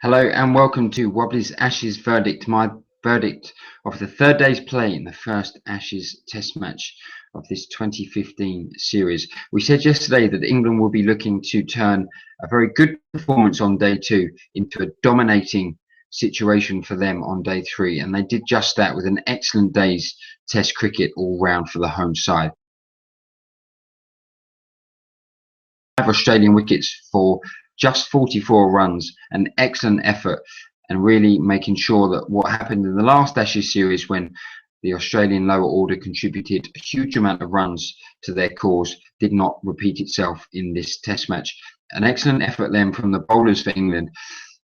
Hello and welcome to Wobbly's Ashes verdict, my verdict of the third day's play in the first Ashes test match of this 2015 series. We said yesterday that England will be looking to turn a very good performance on day two into a dominating situation for them on day three, and they did just that with an excellent day's test cricket all round for the home side. 5 Australian wickets for just 44 runs, an excellent effort, and really making sure that what happened in the last Ashes series, when the Australian lower order contributed a huge amount of runs to their cause, did not repeat itself in this test match. An excellent effort then from the bowlers for England,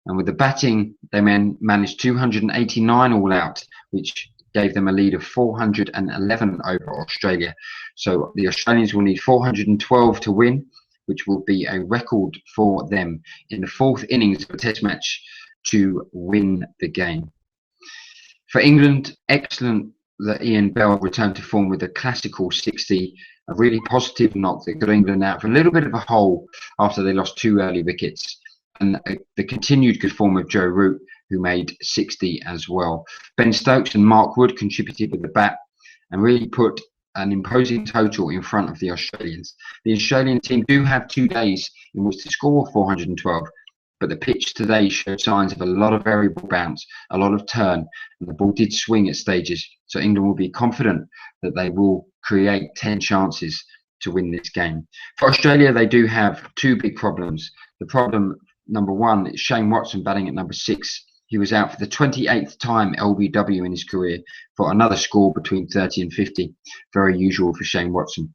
and with the batting they managed 289 all out, which gave them a lead of 411 over Australia. So the Australians will need 412 to win, which will be a record for them in the fourth innings of a test match to win the game. For England, excellent that Ian Bell returned to form with a classical 60, a really positive knock that got England out of a little bit of a hole after they lost 2 early wickets, and the continued good form of Joe Root, who made 60 as well. Ben Stokes and Mark Wood contributed with the bat and really put an imposing total in front of the Australians. The Australian team do have 2 days in which to score 412, but the pitch today showed signs of a lot of variable bounce, a lot of turn, and the ball did swing at stages. So England will be confident that they will create 10 chances to win this game. For Australia, they do have 2 big problems. The problem number 1 is Shane Watson batting at number 6. He was out for the 28th time LBW in his career for another score between 30 and 50. Very usual for Shane Watson.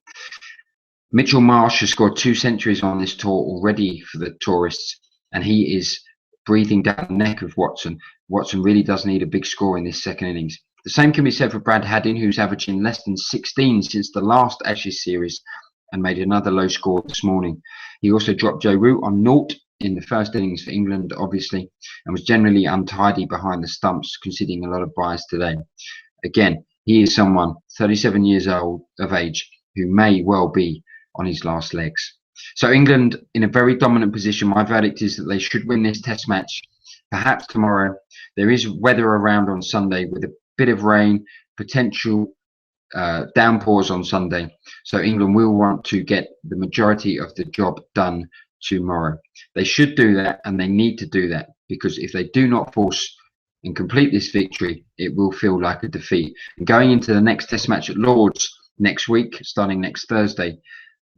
Mitchell Marsh has scored 2 centuries on this tour already for the tourists, and he is breathing down the neck of Watson. Watson really does need a big score in this second innings. The same can be said for Brad Haddin, who's averaging less than 16 since the last Ashes series and made another low score this morning. He also dropped Joe Root on 0 in the first innings for England, obviously, and was generally untidy behind the stumps, conceding a lot of byes today. Again, he is someone 37 years old of age who may well be on his last legs. So England in a very dominant position. My verdict is that they should win this test match, perhaps tomorrow. There is weather around on Sunday with a bit of rain, potential downpours on Sunday. So England will want to get the majority of the job done tomorrow. They should do that, and they need to do that, because if they do not force and complete this victory, it will feel like a defeat. And going into the next test match at Lord's next week, starting next Thursday,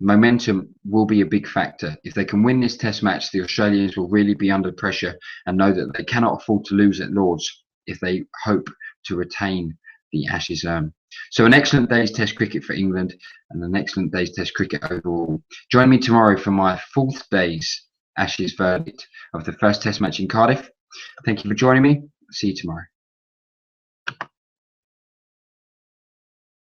momentum will be a big factor. If they can win this test match, the Australians will really be under pressure and know that they cannot afford to lose at Lord's if they hope to retain the Ashes urn. So an excellent day's test cricket for England, and an excellent day's test cricket overall. Join me tomorrow for my 4th day's Ashes verdict of the first test match in Cardiff. Thank you for joining me. See you tomorrow.